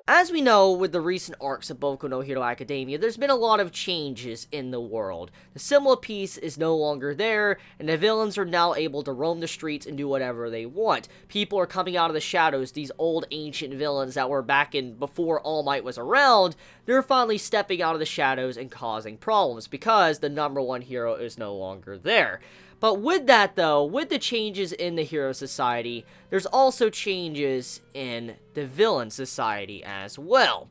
As we know, with the recent arcs of Boku no Hero Academia, there's been a lot of changes in the world. The symbol of peace is no longer there, and the villains are now able to roam the streets and do whatever they want. People are coming out of the shadows, these old ancient villains that were back in before All Might was around, they're finally stepping out of the shadows and causing problems, because the number one hero is no longer there. But with that, though, with the changes in the hero society, there's also changes in the villain society as well.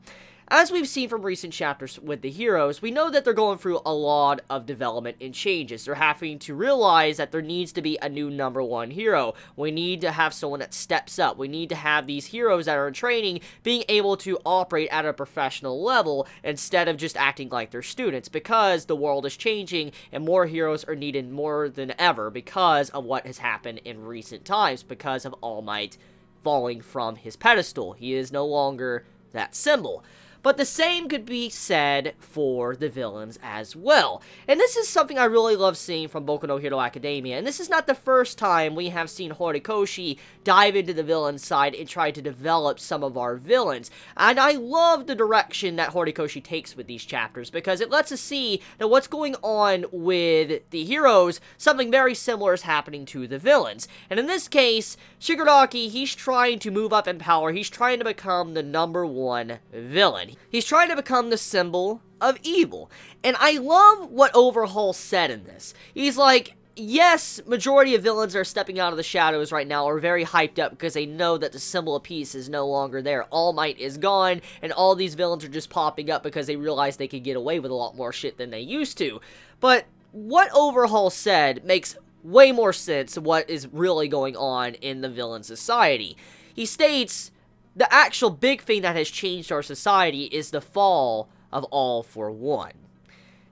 As we've seen from recent chapters with the heroes, we know that they're going through a lot of development and changes. They're having to realize that there needs to be a new number one hero. We need to have someone that steps up. We need to have these heroes that are in training being able to operate at a professional level instead of just acting like they're students, because the world is changing and more heroes are needed more than ever because of what has happened in recent times, because of All Might falling from his pedestal. He is no longer that symbol. But the same could be said for the villains as well. And this is something I really love seeing from Boku no Hero Academia. And this is not the first time we have seen Horikoshi dive into the villain side and try to develop some of our villains. And I love the direction that Horikoshi takes with these chapters, because it lets us see that what's going on with the heroes, something very similar is happening to the villains. And in this case, Shigaraki, he's trying to move up in power. He's trying to become the number one villain. He's trying to become the symbol of evil. And I love what Overhaul said in this. He's like, yes, majority of villains are stepping out of the shadows right now are very hyped up because they know that the symbol of peace is no longer there. All Might is gone, and all these villains are just popping up because they realize they could get away with a lot more shit than they used to. But what Overhaul said makes way more sense of what is really going on in the villain society. He states, the actual big thing that has changed our society is the fall of All for One.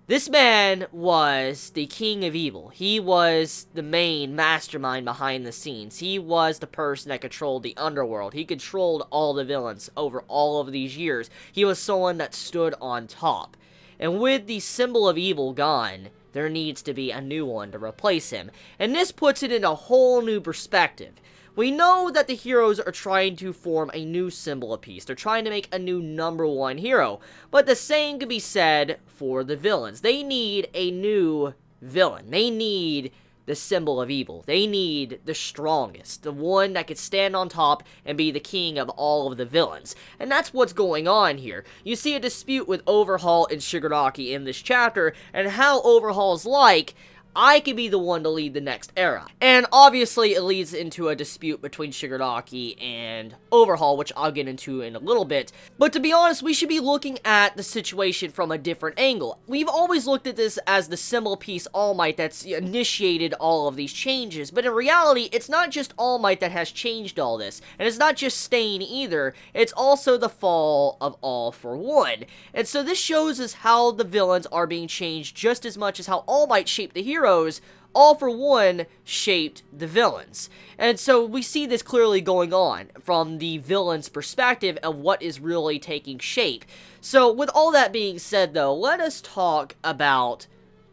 This man was the king of evil. He was the main mastermind behind the scenes. He was the person that controlled the underworld. He controlled all the villains over all of these years. He was someone that stood on top. And with the symbol of evil gone, there needs to be a new one to replace him. And this puts it in a whole new perspective. We know that the heroes are trying to form a new symbol of peace. They're trying to make a new number one hero. But the same could be said for the villains. They need a new villain. They need the symbol of evil. They need the strongest, the one that could stand on top and be the king of all of the villains. And that's what's going on here. You see a dispute with Overhaul and Shigaraki in this chapter, and how Overhaul's like, I could be the one to lead the next era. And obviously it leads into a dispute between Shigaraki and Overhaul, which I'll get into in a little bit. But to be honest, we should be looking at the situation from a different angle. We've always looked at this as the symbol piece All Might that's initiated all of these changes. But in reality, it's not just All Might that has changed all this. And it's not just Stain either. It's also the fall of All for One. And so this shows us how the villains are being changed just as much as how All Might shaped the heroes. All for One shaped the villains. And so we see this clearly going on from the villain's perspective of what is really taking shape. So with all that being said though, let us talk about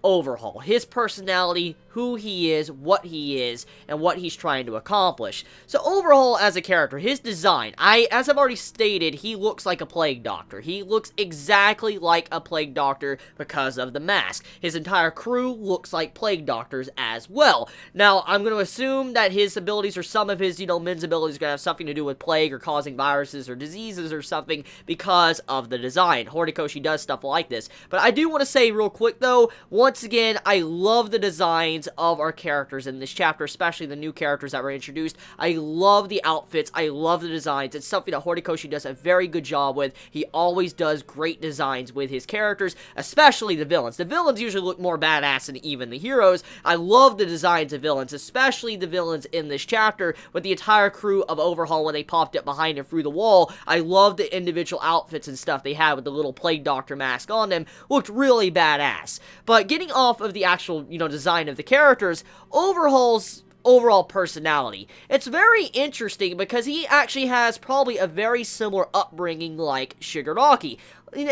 Overhaul, his personality, who he is, and what he's trying to accomplish. So Overhaul as a character, his design, as I've already stated, he looks like a plague doctor. He looks exactly like a plague doctor because of the mask. His entire crew looks like plague doctors as well. Now, I'm going to assume that his abilities, or some of his, men's abilities, are going to have something to do with plague or causing viruses or diseases or something because of the design. Horikoshi does stuff like this. But I do want to say real quick though, once again, I love the designs of our characters in this chapter, especially the new characters that were introduced. I love the outfits. I love the designs. It's something that Horikoshi does a very good job with. He always does great designs with his characters, especially the villains. The villains usually look more badass than even the heroes. I love the designs of villains, especially the villains in this chapter with the entire crew of Overhaul when they popped up behind him through the wall. I love the individual outfits and stuff they had with the little plague doctor mask on them. Looked really badass. But getting off of the actual, design of the characters, Overhaul's overall personality. It's very interesting because he actually has probably a very similar upbringing like Shigaraki.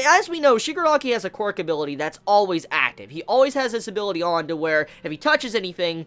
As we know, Shigaraki has a quirk ability that's always active. He always has this ability on to where if he touches anything,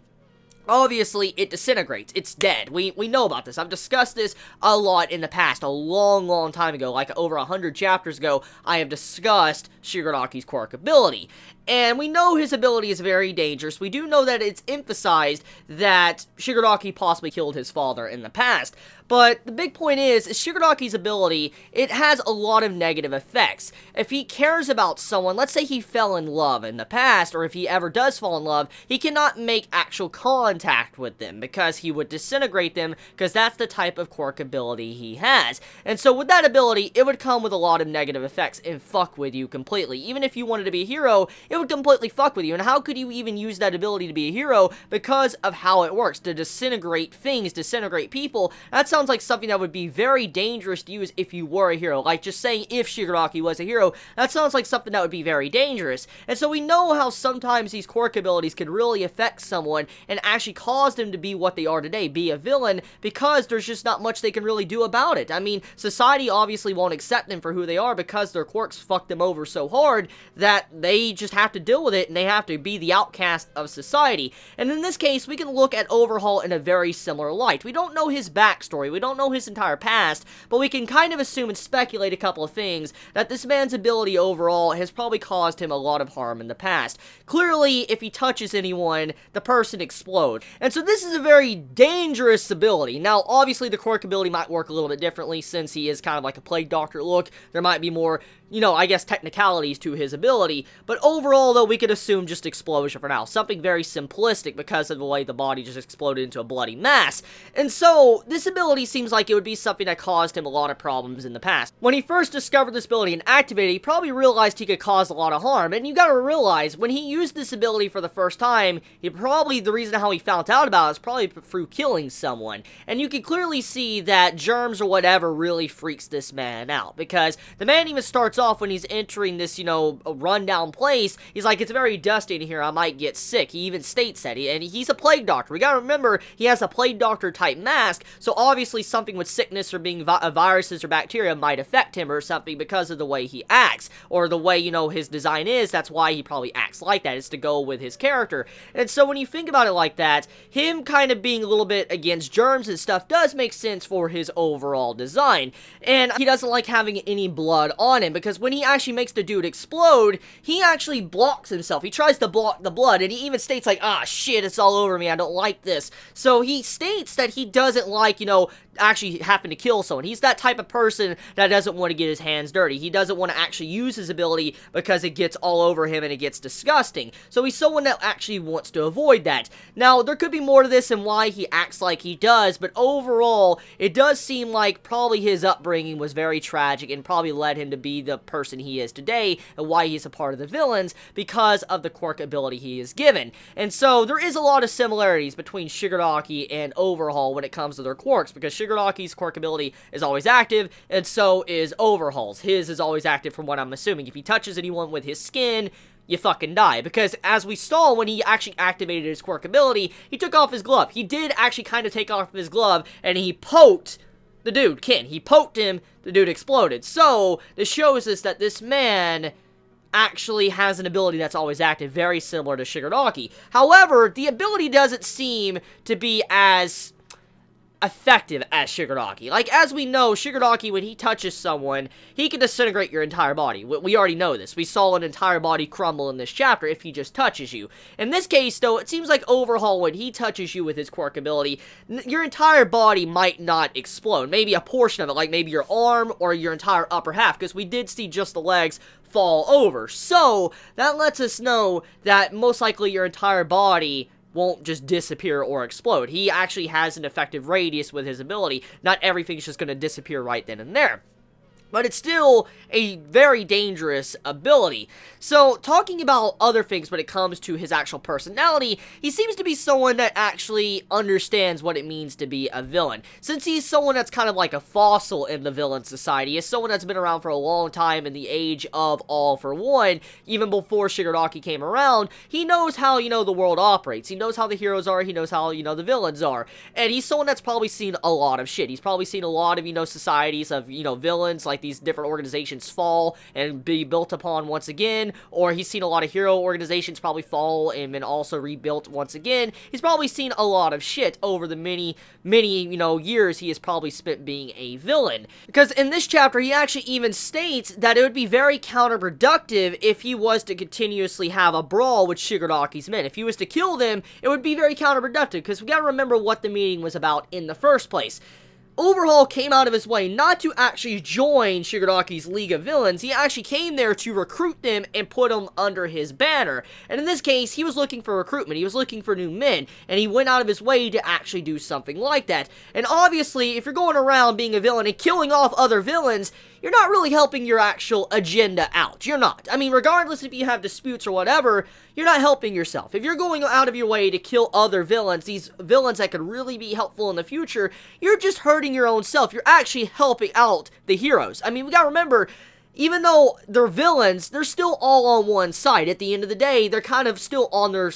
obviously it disintegrates. It's dead. We know about this. I've discussed this a lot in the past, a long time ago, like over 100 chapters ago. I have discussed Shigaraki's quirk ability. And we know his ability is very dangerous. We do know that it's emphasized that Shigaraki possibly killed his father in the past. But the big point is Shigaraki's ability, it has a lot of negative effects. If he cares about someone, let's say he fell in love in the past, or if he ever does fall in love, he cannot make actual contact with them, because he would disintegrate them, because that's the type of quirk ability he has. And so with that ability, it would come with a lot of negative effects and fuck with you completely. Even if you wanted to be a hero, it would completely fuck with you. And how could you even use that ability to be a hero? Because of how it works, to disintegrate things, disintegrate people. That sounds like something that would be very dangerous to use if you were a hero. Like, just saying if Shigaraki was a hero, that sounds like something that would be very dangerous. And so we know how sometimes these quirk abilities can really affect someone and actually cause them to be what they are today, be a villain, because there's just not much they can really do about it. I mean, society obviously won't accept them for who they are because their quirks fuck them over so hard that they just have to deal with it, and they have to be the outcast of society. And in this case, we can look at Overhaul in a very similar light. We don't know his backstory, we don't know his entire past, but we can kind of assume and speculate a couple of things, that this man's ability overall has probably caused him a lot of harm in the past. Clearly, if he touches anyone, the person explodes. And so this is a very dangerous ability. Now, obviously, the quirk ability might work a little bit differently, since he is kind of like a plague doctor look. There might be more, you know, I guess technicalities to his ability, but overall, though, we could assume just explosion for now. Something very simplistic because of the way the body just exploded into a bloody mass. And so, this ability seems like it would be something that caused him a lot of problems in the past. When he first discovered this ability and activated it, he probably realized he could cause a lot of harm, and you gotta realize, when he used this ability for the first time, the reason how he found out about it is probably through killing someone. And you can clearly see that germs or whatever really freaks this man out, because the man even starts off when he's entering this, you know, a rundown place. He's like, it's very dusty in here, I might get sick. He even states that, and he's a plague doctor. We gotta remember, he has a plague doctor type mask, so obviously something with sickness or being viruses or bacteria might affect him or something because of the way he acts, or the way, you know, his design is. That's why he probably acts like that, is to go with his character. And so when you think about it like that, him kind of being a little bit against germs and stuff does make sense for his overall design. And he doesn't like having any blood on him, because when he actually makes the dude explode, he actually blocks himself. He tries to block the blood, and he even states like, ah, shit, it's all over me, I don't like this. So he states that he doesn't like, you know, actually having to kill someone. He's that type of person that doesn't want to get his hands dirty. He doesn't want to actually use his ability because it gets all over him and it gets disgusting. So he's someone that actually wants to avoid that. Now, there could be more to this and why he acts like he does, but overall, it does seem like probably his upbringing was very tragic and probably led him to be the person he is today, and why he's a part of the villains, because of the quirk ability he is given. And so, there is a lot of similarities between Shigaraki and Overhaul when it comes to their quirks, because Shigaraki's quirk ability is always active, and so is Overhaul's. His is always active from what I'm assuming. If he touches anyone with his skin, you fucking die. Because, as we saw when he actually activated his quirk ability, he took off his glove. He did actually kind of take off his glove, and he poked the dude, Ken. He poked him, the dude exploded. So, this shows us that this man actually has an ability that's always active, very similar to Shigaraki. However, the ability doesn't seem to be as effective as Shigaraki. Like, as we know, Shigaraki, when he touches someone, he can disintegrate your entire body. We already know this. We saw an entire body crumble in this chapter if he just touches you. In this case, though, it seems like Overhaul, when he touches you with his quirk ability, your entire body might not explode. Maybe a portion of it, like maybe your arm or your entire upper half, because we did see just the legs fall over. So, that lets us know that most likely your entire body won't just disappear or explode. He actually has an effective radius with his ability. Not everything's just going to disappear right then and there. But it's still a very dangerous ability. So, talking about other things when it comes to his actual personality, he seems to be someone that actually understands what it means to be a villain. Since he's someone that's kind of like a fossil in the villain society, he's someone that's been around for a long time in the age of All for One, even before Shigaraki came around, he knows how, you know, the world operates. He knows how the heroes are, he knows how, you know, the villains are. And he's someone that's probably seen a lot of shit. He's probably seen a lot of, you know, societies of, you know, villains, like like these different organizations fall and be built upon once again, or he's seen a lot of hero organizations probably fall and then also rebuilt once again. He's probably seen a lot of shit over the many, you know, years he has probably spent being a villain. Because in this chapter, he actually even states that it would be very counterproductive if he was to continuously have a brawl with Shigaraki's men. If he was to kill them, it would be very counterproductive, because we gotta remember what the meeting was about in the first place. Overhaul came out of his way not to actually join Shigaraki's League of Villains. He actually came there to recruit them and put them under his banner. And in this case, he was looking for recruitment. He was looking for new men. And he went out of his way to actually do something like that. And obviously, if you're going around being a villain and killing off other villains, you're not really helping your actual agenda out. You're not. I mean, regardless if you have disputes or whatever, you're not helping yourself. If you're going out of your way to kill other villains, these villains that could really be helpful in the future, you're just hurting your own self. You're actually helping out the heroes. I mean, we gotta remember, even though they're villains, they're still all on one side. At the end of the day, they're kind of still on their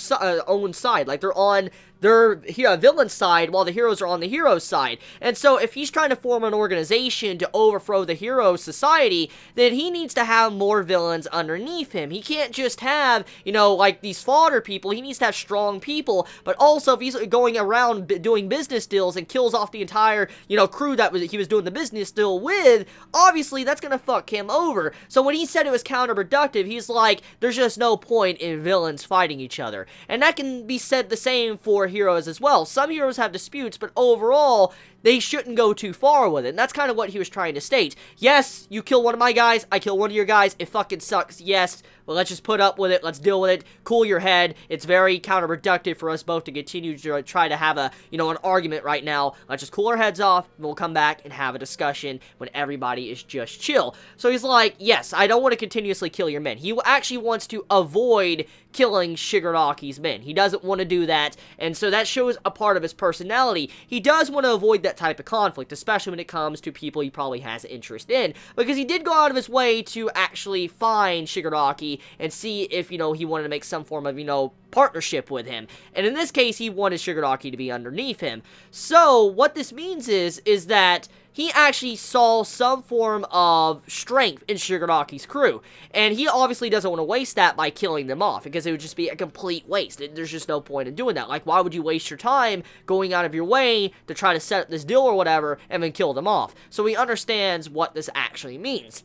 own side. Like, they're on their villain side while the heroes are on the hero's side. And so if he's trying to form an organization to overthrow the hero society, then he needs to have more villains underneath him. He can't just have, you know, like these fodder people. He needs to have strong people. But also, if he's going around doing business deals and kills off the entire, you know, crew that he was doing the business deal with, obviously that's gonna fuck him over. So when he said it was counterproductive, he's like, there's just no point in villains fighting each other. And that can be said the same for heroes as well. Some heroes have disputes, but overall, they shouldn't go too far with it. And that's kind of what he was trying to state. Yes, you kill one of my guys, I kill one of your guys, it fucking sucks, yes, but let's just put up with it, let's deal with it, cool your head. It's very counterproductive for us both to continue to try to have a, you know, an argument right now. Let's just cool our heads off, and we'll come back and have a discussion when everybody is just chill. So he's like, yes, I don't want to continuously kill your men. He actually wants to avoid killing Shigaraki's men. He doesn't want to do that, and so that shows a part of his personality. He does want to avoid that type of conflict, especially when it comes to people he probably has interest in, because he did go out of his way to actually find Shigaraki and see if, you know, he wanted to make some form of, you know, partnership with him. And in this case, he wanted Shigaraki to be underneath him. So what this means is that he actually saw some form of strength in Shigaraki's crew. And he obviously doesn't want to waste that by killing them off, because it would just be a complete waste. There's just no point in doing that. Like, why would you waste your time going out of your way to try to set up this deal or whatever, and then kill them off? So he understands what this actually means.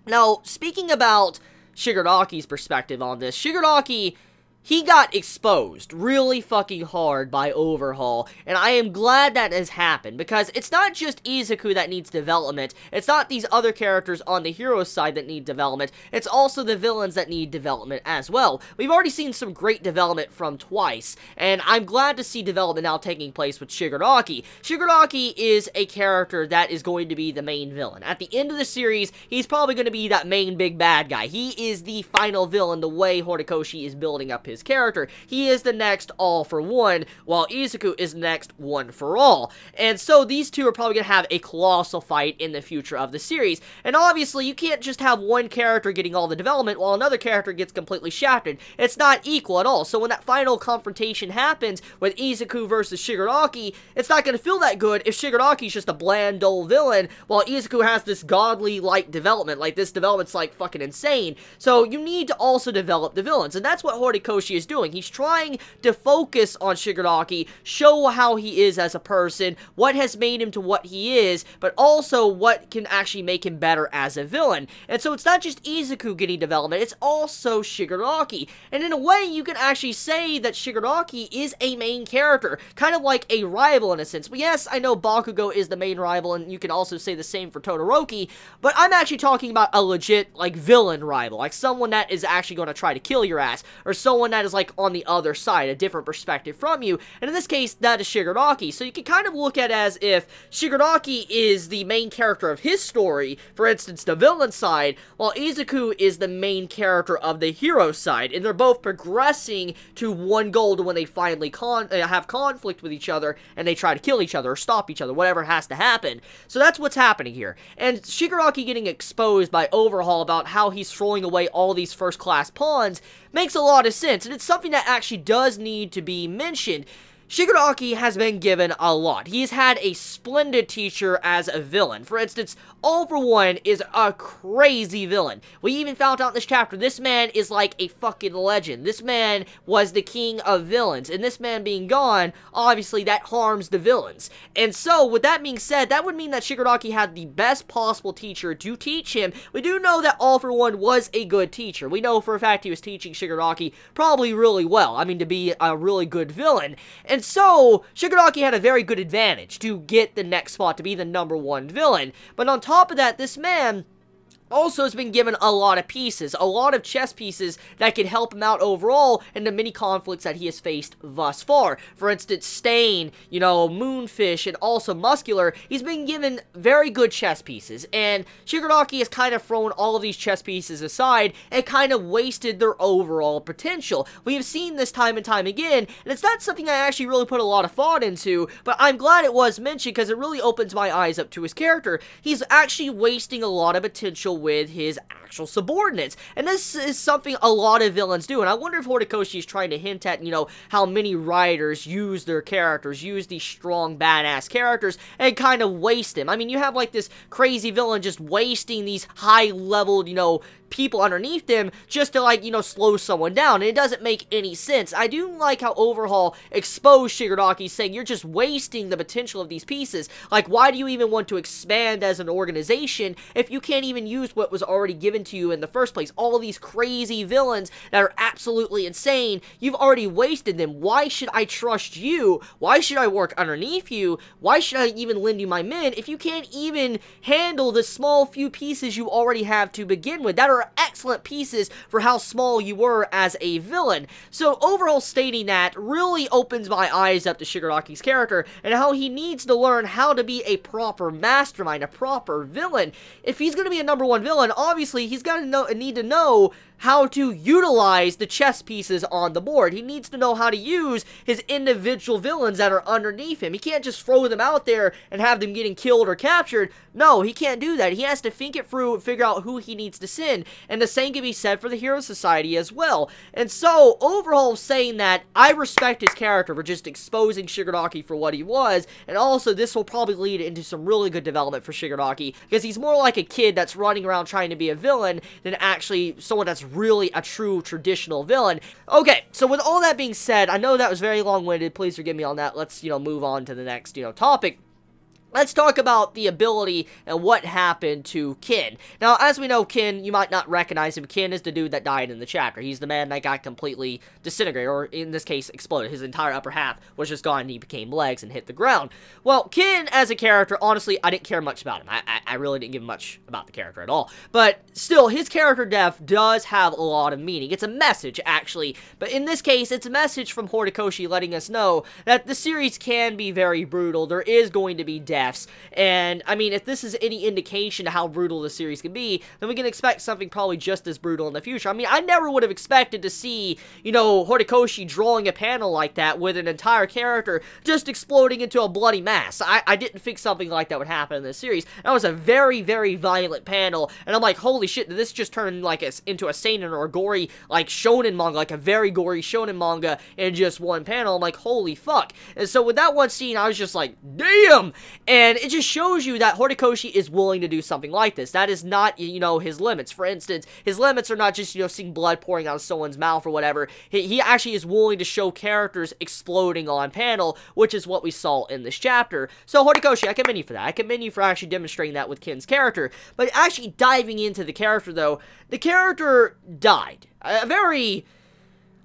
Now, speaking about Shigaraki's perspective on this, Shigaraki, he got exposed really fucking hard by Overhaul, and I am glad that has happened, because it's not just Izuku that needs development, it's not these other characters on the hero side that need development, it's also the villains that need development as well. We've already seen some great development from Twice, and I'm glad to see development now taking place with Shigaraki. Shigaraki is a character that is going to be the main villain. At the end of the series, he's probably going to be that main big bad guy. He is the final villain the way Horikoshi is building up his character. He is the next all for one, while Izuku is the next one for all. And so these two are probably going to have a colossal fight in the future of the series. And obviously, you can't just have one character getting all the development while another character gets completely shafted. It's not equal at all. So when that final confrontation happens with Izuku versus Shigaraki, it's not going to feel that good if Shigaraki's just a bland, dull villain, while Izuku has this godly light development. Like, this development's like fucking insane. So you need to also develop the villains, and that's what Horikoshi is doing. He's trying to focus on Shigaraki, show how he is as a person, what has made him to what he is, but also what can actually make him better as a villain. And so it's not just Izuku getting development, it's also Shigaraki. And in a way, you can actually say that Shigaraki is a main character, kind of like a rival in a sense. But yes, I know Bakugo is the main rival, and you can also say the same for Todoroki, but I'm actually talking about a legit, like, villain rival, like someone that is actually going to try to kill your ass, or someone that is like on the other side, a different perspective from you, and in this case, that is Shigaraki. So you can kind of look at it as if Shigaraki is the main character of his story, for instance, the villain side, while Izuku is the main character of the hero side, and they're both progressing to one goal to when they finally have conflict with each other, and they try to kill each other, or stop each other, whatever has to happen. So that's what's happening here. And Shigaraki getting exposed by Overhaul about how he's throwing away all these first-class pawns makes a lot of sense, and it's something that actually does need to be mentioned. Shigaraki has been given a lot. He's had a splendid teacher as a villain. For instance, All For One is a crazy villain. We even found out in this chapter, this man is like a fucking legend. This man was the king of villains, and this man being gone, obviously that harms the villains. And so, with that being said, that would mean that Shigaraki had the best possible teacher to teach him. We do know that All For One was a good teacher. We know for a fact he was teaching Shigaraki probably really well. I mean, to be a really good villain. And so, Shigaraki had a very good advantage to get the next spot, to be the #1 villain. But on top of that, this man also has been given a lot of pieces, a lot of chess pieces that can help him out overall in the many conflicts that he has faced thus far. For instance, Stain, Moonfish, and also Muscular, he's been given very good chess pieces, and Shigaraki has kind of thrown all of these chess pieces aside and kind of wasted their overall potential. We have seen this time and time again, and it's not something I actually really put a lot of thought into, but I'm glad it was mentioned because it really opens my eyes up to his character. He's actually wasting a lot of potential with his actual subordinates, and this is something a lot of villains do, and I wonder if Horikoshi is trying to hint at, how many writers use their characters, use these strong, badass characters, and kind of waste them. I mean, you have, like, this crazy villain just wasting these high-leveled, people underneath them just to, slow someone down, and it doesn't make any sense. I do like how Overhaul exposed Shigaraki, saying you're just wasting the potential of these pieces. Like, why do you even want to expand as an organization if you can't even use what was already given to you in the first place? All of these crazy villains that are absolutely insane, you've already wasted them. Why should I trust you? Why should I work underneath you? Why should I even lend you my men if you can't even handle the small few pieces you already have to begin with? That are excellent pieces for how small you were as a villain. So overall, stating that really opens my eyes up to Shigaraki's character and how he needs to learn how to be a proper mastermind, a proper villain. If he's going to be a #1 villain, obviously he's going to need to know how to utilize the chess pieces on the board. He needs to know how to use his individual villains that are underneath him. He can't just throw them out there and have them getting killed or captured. No, he can't do that. He has to think it through and figure out who he needs to send. And the same can be said for the Hero Society as well. And so, overall, saying that I respect his character for just exposing Shigaraki for what he was, and also this will probably lead into some really good development for Shigaraki, because he's more like a kid that's running around trying to be a villain than actually someone that's really a true traditional villain. Okay, so with all that being said, I know that was very long-winded. Please forgive me on that. Let's, move on to the next, topic. Let's talk about the ability and what happened to Kin. Now, as we know, Kin, you might not recognize him. Kin is the dude that died in the chapter. He's the man that got completely disintegrated, or in this case, exploded. His entire upper half was just gone, and he became legs and hit the ground. Well, Kin, as a character, honestly, I didn't care much about him. I really didn't give much about the character at all. But still, his character death does have a lot of meaning. It's a message, actually. But in this case, it's a message from Horikoshi letting us know that the series can be very brutal. There is going to be death. And, I mean, if this is any indication to how brutal the series can be, then we can expect something probably just as brutal in the future. I mean, I never would have expected to see, Horikoshi drawing a panel like that with an entire character just exploding into a bloody mass. I didn't think something like that would happen in this series. That was a very, very violent panel, and I'm like, holy shit, did this just turn, into a seinen or a gory, shonen manga, a very gory shonen manga in just one panel? I'm like, holy fuck. And so with that one scene, I was just like, damn! And it just shows you that Horikoshi is willing to do something like this. That is not, his limits. For instance, his limits are not just, seeing blood pouring out of someone's mouth or whatever. He actually is willing to show characters exploding on panel, which is what we saw in this chapter. So Horikoshi, I commend you for that. I commend you for actually demonstrating that with Kin's character. But actually diving into the character, though, the character died. A very,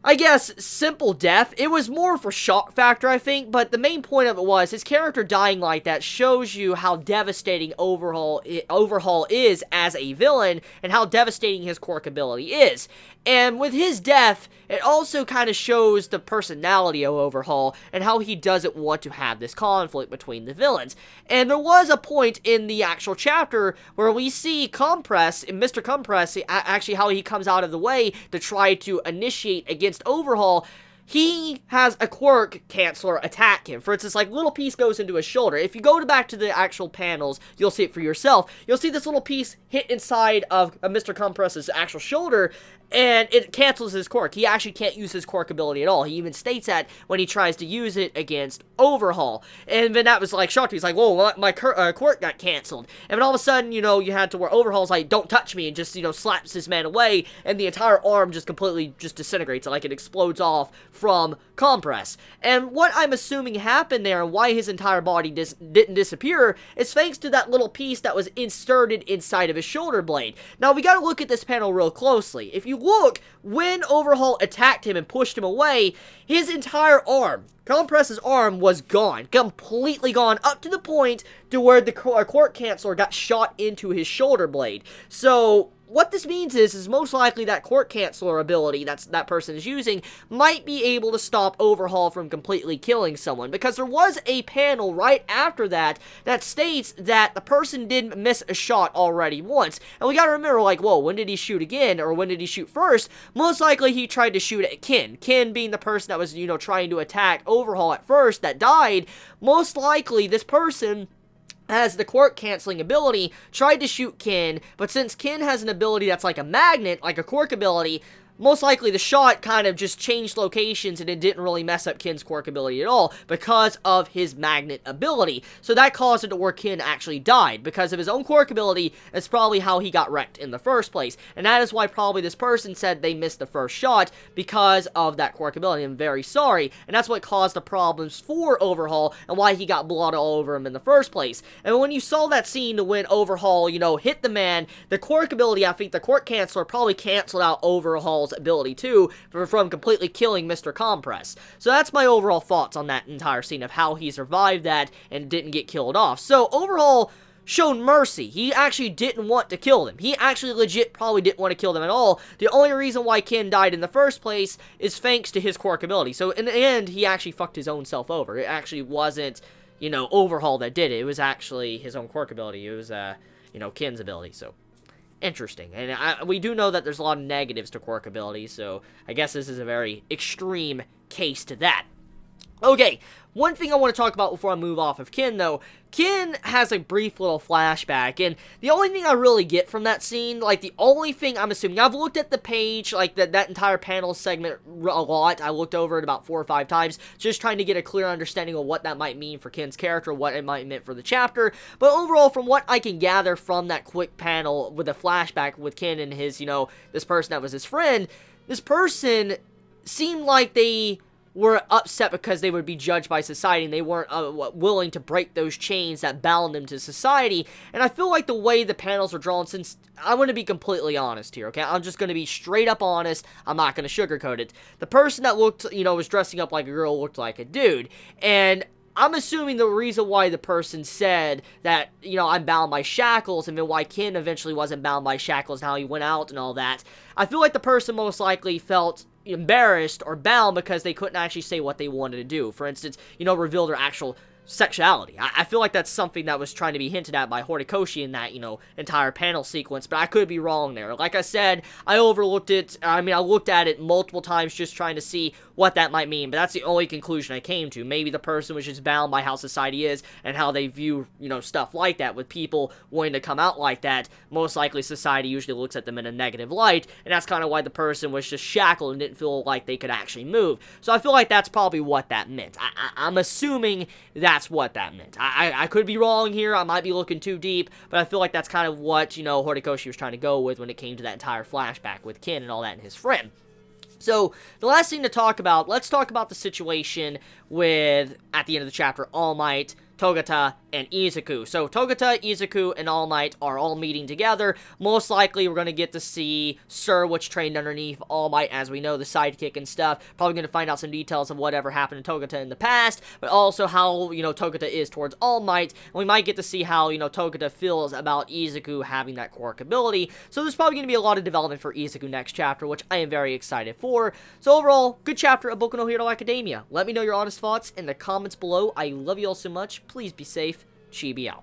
I guess, simple death. It was more for shock factor, I think, but the main point of it was his character dying like that shows you how devastating Overhaul is as a villain, and how devastating his quirk ability is. And with his death, it also kind of shows the personality of Overhaul, and how he doesn't want to have this conflict between the villains. And there was a point in the actual chapter where we see Mr. Compress, actually how he comes out of the way to try to initiate against Overhaul. he has a quirk canceller attack him. For instance, like, little piece goes into his shoulder. If you go back to the actual panels, you'll see it for yourself. You'll see this little piece hit inside of Mr. Compress's actual shoulder, and it cancels his quirk. He actually can't use his quirk ability at all. He even states that when he tries to use it against Overhaul. And then that was, like, shocked. He's like, whoa, my quirk got canceled. And then all of a sudden, you know, you had to where Overhaul's like, don't touch me, and just, you know, slaps this man away, and the entire arm just completely just disintegrates. Like, it explodes off from Compress. And what I'm assuming happened there, and why his entire body didn't disappear, is thanks to that little piece that was inserted inside of his shoulder blade. Now, we gotta look at this panel real closely. If you look, when Overhaul attacked him and pushed him away, his entire arm, Compress's arm, was gone. Completely gone, up to the point to where the quirk canceller got shot into his shoulder blade. So what this means is most likely that quirk canceller ability that person is using might be able to stop Overhaul from completely killing someone, because there was a panel right after that states that the person didn't miss a shot already once. And we gotta remember, like, whoa, when did he shoot again, or when did he shoot first? Most likely he tried to shoot at Kin. Kin being the person that was, you know, trying to attack Overhaul at first that died. Most likely this person has the quirk canceling ability, tried to shoot Kin, but since Kin has an ability that's like a magnet, like a quirk ability, most likely the shot kind of just changed locations and it didn't really mess up Kin's quirk ability at all because of his magnet ability. So that caused it to where Kin actually died. Because of his own quirk ability, it's probably how he got wrecked in the first place. And that is why probably this person said they missed the first shot because of that quirk ability. I'm very sorry. And that's what caused the problems for Overhaul and why he got blood all over him in the first place. And when you saw that scene when Overhaul, you know, hit the man, the quirk ability, I think the quirk canceller probably canceled out Overhaul's ability too from completely killing Mr. Compress. So that's my overall thoughts on that entire scene of how he survived that and didn't get killed off. So Overhaul showed mercy. He actually didn't want to kill them. He actually legit probably didn't want to kill them at all. The only reason why Kin died in the first place is thanks to his quirk ability. So in the end, he actually fucked his own self over. It actually wasn't, you know, Overhaul that did it. It was actually his own quirk ability. It was, you know, Kin's ability. So interesting. And we do know that there's a lot of negatives to quirk ability, so I guess this is a very extreme case to that. Okay, one thing I want to talk about before I move off of Kin, though, Kin has a brief little flashback, and the only thing I really get from that scene, like, the only thing I'm assuming, I've looked at the page, like, that entire panel segment a lot. I looked over it about 4 or 5 times, just trying to get a clear understanding of what that might mean for Kin's character, what it might mean for the chapter, but overall, from what I can gather from that quick panel with a flashback with Kin and his, you know, this person that was his friend, this person seemed like they were upset because they would be judged by society and they weren't willing to break those chains that bound them to society. And I feel like the way the panels are drawn, since I'm going to be completely honest here, okay? I'm just going to be straight up honest. I'm not going to sugarcoat it. The person that looked, you know, was dressing up like a girl looked like a dude. And I'm assuming the reason why the person said that, you know, I'm bound by shackles, and then why Kin eventually wasn't bound by shackles and how he went out and all that, I feel like the person most likely felt embarrassed or bound because they couldn't actually say what they wanted to do. For instance, you know, reveal their actual sexuality. I feel like that's something that was trying to be hinted at by Horikoshi in that, you know, entire panel sequence, but I could be wrong there. Like I said, I overlooked it. I mean, I looked at it multiple times just trying to see what that might mean, but that's the only conclusion I came to. Maybe the person was just bound by how society is and how they view, you know, stuff like that. With people wanting to come out like that, most likely society usually looks at them in a negative light, and that's kind of why the person was just shackled and didn't feel like they could actually move. So I feel like that's probably what that meant. I'm assuming that's what that meant. I could be wrong here. I might be looking too deep, but I feel like that's kind of what, you know, Horikoshi was trying to go with when it came to that entire flashback with Kin and all that and his friend. So, the last thing to talk about, let's talk about the situation with, at the end of the chapter, All Might, Togata, and Izuku. So, Togata, Izuku, and All Might are all meeting together. Most likely, we're going to get to see Sir, which trained underneath All Might, as we know, the sidekick and stuff. Probably going to find out some details of whatever happened to Togata in the past, but also how, you know, Togata is towards All Might. And we might get to see how, you know, Togata feels about Izuku having that quirk ability. So, there's probably going to be a lot of development for Izuku next chapter, which I am very excited for. So, overall, good chapter of Boku no Hero Academia. Let me know your honest thoughts in the comments below. I love you all so much. Please be safe. Chibi out.